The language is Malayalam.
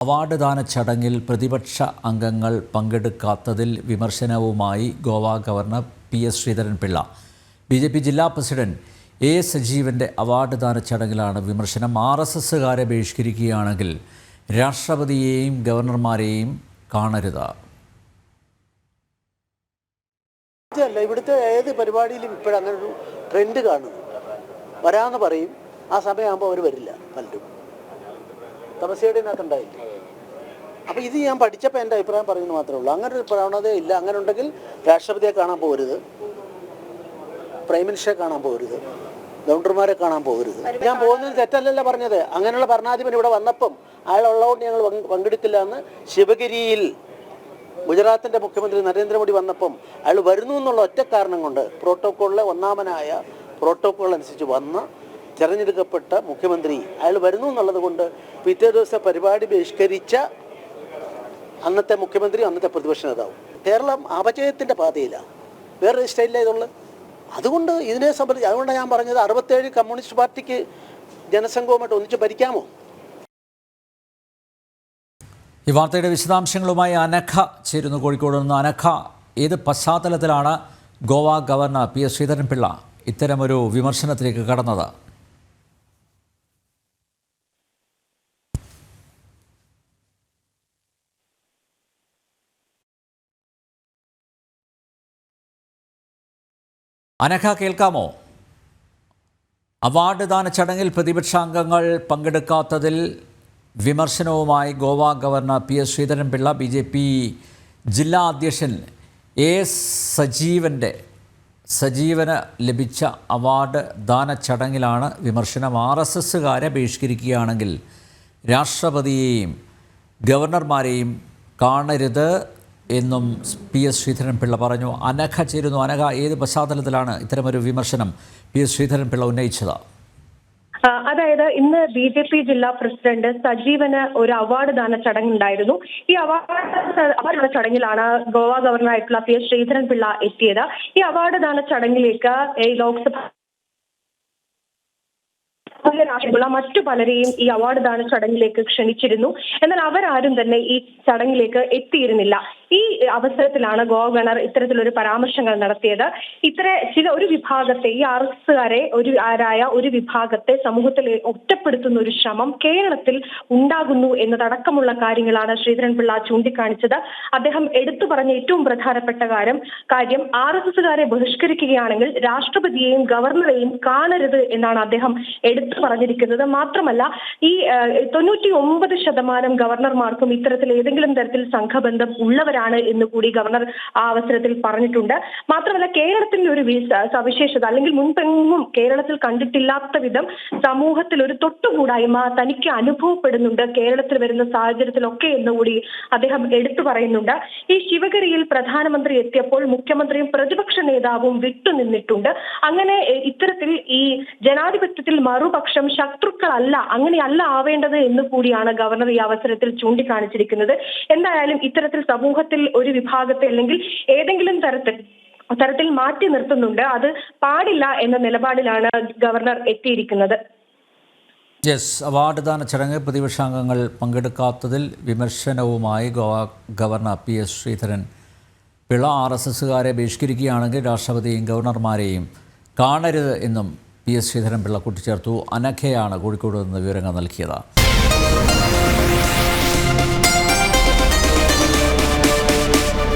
അവാർഡ് ദാന ചടങ്ങിൽ പ്രതിപക്ഷ അംഗങ്ങൾ പങ്കെടുക്കാത്തതിൽ വിമർശനവുമായി Goa governor PS Sreedharan Pillai. BJP ജില്ലാ പ്രസിഡന്റ് A സജീവന്റെ അവാർഡ് ദാന ചടങ്ങിലാണ് വിമർശനം. RSSകാരെ ബഹിഷ്കരിക്കുകയാണെങ്കിൽ രാഷ്ട്രപതിയെയും ഗവർണർമാരെയും കാണരുത്. ഇവിടുത്തെ ഏത് പരിപാടിയിലും ഇപ്പോഴങ്ങനെ ഒരു ട്രെൻഡ് കാണുന്നു. വരാമെന്ന് പറയും, ആ സമയമാകുമ്പോൾ അവർ വരില്ല. പലരും തപസ്യയുടെ ഉണ്ടായില്ല. അപ്പോൾ ഇത് ഞാൻ പഠിച്ചപ്പോൾ എൻ്റെ അഭിപ്രായം പറയുന്നത് മാത്രമേ ഉള്ളൂ. അങ്ങനെ ഒരു പ്രവണതയില്ല. അങ്ങനെ ഉണ്ടെങ്കിൽ രാഷ്ട്രപതിയെ കാണാൻ പോകരുത്, പ്രൈം മിനിസ്റ്ററെ കാണാൻ പോകരുത്, ഗവർണർമാരെ കാണാൻ പോകരുത്. ഞാൻ പോകുന്നതിന് തെറ്റല്ലല്ലോ പറഞ്ഞത്. അങ്ങനെയുള്ള ഭരണാധിപൻ ഇവിടെ വന്നപ്പം അയാളുള്ളതുകൊണ്ട് ഞങ്ങൾ പങ്കെടുക്കില്ല എന്ന് ശിവഗിരിയിൽ ഗുജറാത്തിൻ്റെ മുഖ്യമന്ത്രി നരേന്ദ്രമോദി വന്നപ്പം അയാൾ വരുന്നു എന്നുള്ള ഒറ്റ കാരണം കൊണ്ട് പ്രോട്ടോക്കോളിലെ ഒന്നാമനായ പ്രോട്ടോക്കോൾ അനുസരിച്ച് വന്ന തിരഞ്ഞെടുക്കപ്പെട്ട മുഖ്യമന്ത്രി അയാൾ വരുന്നു എന്നുള്ളത് കൊണ്ട് പിറ്റേ ദിവസം പരിപാടി ബഹിഷ്കരിച്ച അന്നത്തെ മുഖ്യമന്ത്രി, അന്നത്തെ പ്രതിപക്ഷ നേതാവും. കേരളം അപജയത്തിൻ്റെ പാതയിലാണ്. വേറൊരു സ്റ്റൈലിലാണ് ഇതുള്ളത്. അതുകൊണ്ട് ഇതിനെ സംബന്ധിച്ച് അതുകൊണ്ടാണ് ഞാൻ പറഞ്ഞത് 67 കമ്മ്യൂണിസ്റ്റ് പാർട്ടിക്ക് ജനസംഘവുമായിട്ട് ഒന്നിച്ച് ഭരിക്കാമോ? ഈ വാർത്തയുടെ വിശദാംശങ്ങളുമായി അനഘ ചേരുന്നു കോഴിക്കോട് നിന്ന്. അനഘ, ഏത് പശ്ചാത്തലത്തിലാണ് ഗോവ ഗവർണർ PS ശ്രീധരൻപിള്ള ഇത്തരമൊരു വിമർശനത്തിലേക്ക് കടന്നത്? അനഘ, കേൾക്കാമോ? അവാർഡ് ദാന ചടങ്ങിൽ പ്രതിപക്ഷാംഗങ്ങൾ പങ്കെടുക്കാത്തതിൽ വിമർശനവുമായി Goa governor PS Sreedharan Pillai. BJP ജില്ലാ അധ്യക്ഷൻ A സജീവന് ലഭിച്ച അവാർഡ് ദാന ചടങ്ങിലാണ് വിമർശനം. RSSകാരെ ബഹിഷ്കരിക്കുകയാണെങ്കിൽ രാഷ്ട്രപതിയെയും ഗവർണർമാരെയും കാണരുത് എന്നും PS ശ്രീധരൻപിള്ള പറഞ്ഞു. അനഘ ചേരുന്നു. അനഘ, ഏത് പശ്ചാത്തലത്തിലാണ് ഇത്തരമൊരു വിമർശനം PS ശ്രീധരൻപിള്ള ഉന്നയിച്ചത്? അതായത് ഇന്ന് BJP ജില്ലാ പ്രസിഡന്റ് സജീവന് ഒരു അവാർഡ് ദാന ചടങ്ങുണ്ടായിരുന്നു. ഈ അവാർഡ് ചടങ്ങിലാണ് ഗോവ ഗവർണറായിട്ടുള്ള PS ശ്രീധരൻപിള്ള എത്തിയത്. ഈ അവാർഡ് ദാന ചടങ്ങിലേക്ക് ലോക്സഭ മറ്റു പലരെയും ഈ അവാർഡ് ദാന ചടങ്ങിലേക്ക് ക്ഷണിച്ചിരുന്നു. എന്നാൽ അവരാരും തന്നെ ഈ ചടങ്ങിലേക്ക് എത്തിയിരുന്നില്ല. ഈ അവസരത്തിലാണ് ഗവർണർ ഇത്തരത്തിലൊരു പരാമർശങ്ങൾ നടത്തിയത്. ഒരു വിഭാഗത്തെ, ഈ RSSകാരെ ഒരു വിഭാഗത്തെ സമൂഹത്തിൽ ഒറ്റപ്പെടുത്തുന്ന ഒരു ശ്രമം കേരളത്തിൽ ഉണ്ടാകുന്നു എന്നതടക്കമുള്ള കാര്യങ്ങളാണ് ശ്രീധരൻപിള്ള ചൂണ്ടിക്കാണിച്ചത്. അദ്ദേഹം എടുത്തു പറഞ്ഞ ഏറ്റവും പ്രധാനപ്പെട്ട കാര്യം RSSകാരെ ബഹിഷ്കരിക്കുകയാണെങ്കിൽ രാഷ്ട്രപതിയെയും ഗവർണറെയും കാണരുത് എന്നാണ് അദ്ദേഹം എടുത്തു പറഞ്ഞിരിക്കുന്നത്. മാത്രമല്ല, ഈ 99% ഗവർണർമാർക്കും ഇത്തരത്തിൽ ഏതെങ്കിലും തരത്തിൽ സംഘബന്ധം ഉള്ളവരാണ് എന്ന് കൂടി ഗവർണർ ആ അവസരത്തിൽ പറഞ്ഞിട്ടുണ്ട്. മാത്രമല്ല, കേരളത്തിന്റെ ഒരു സവിശേഷത, അല്ലെങ്കിൽ മുൻപെങ്ങും കേരളത്തിൽ കണ്ടിട്ടില്ലാത്ത വിധം സമൂഹത്തിൽ ഒരു തൊട്ടുകൂടായ്മ തനിക്ക് അനുഭവപ്പെടുന്നുണ്ട് കേരളത്തിൽ വരുന്ന സാഹചര്യത്തിലൊക്കെ എന്നുകൂടി അദ്ദേഹം എടുത്തു പറയുന്നുണ്ട്. ഈ ശിവഗിരിയിൽ പ്രധാനമന്ത്രി എത്തിയപ്പോൾ മുഖ്യമന്ത്രിയും പ്രതിപക്ഷ നേതാവും വിട്ടുനിന്നിട്ടുണ്ട്. അങ്ങനെ ഇത്തരത്തിൽ ഈ ജനാധിപത്യത്തിൽ മറുപക്ഷം ശത്രുക്കളല്ല, അങ്ങനെയല്ല ആവേണ്ടത് എന്ന് കൂടിയാണ് ഗവർണർ ഈ അവസരത്തിൽ ചൂണ്ടിക്കാണിച്ചിരിക്കുന്നത്. എന്തായാലും ഇത്തരത്തിൽ സമൂഹത്തിൽ ഒരു വിഭാഗത്തെ അല്ലെങ്കിൽ ഏതെങ്കിലും തരത്തിൽ മാറ്റി നിർത്തുന്നുണ്ട്. അത് പാടില്ല എന്ന നിലപാടിലാണ് ഗവർണർ എത്തിയിരിക്കുന്നത്. അവാർഡ് ദാന ചടങ്ങ് പ്രതിപക്ഷാംഗങ്ങൾ പങ്കെടുക്കാത്തതിൽ വിമർശനവുമായി ഗോവ ഗവർണർ PS ശ്രീധരൻപിള്ള. RSSകാരെ ബഹിഷ്കരിക്കുകയാണെങ്കിൽ രാഷ്ട്രപതിയെയും ഗവർണർമാരെയും കാണരുത് എന്നും PS ശ്രീധരൻപിള്ള കൂട്ടിച്ചേർത്തു. അനഘയാണ് കോഴിക്കോട് നിന്ന് വിവരങ്ങൾ നൽകിയത്.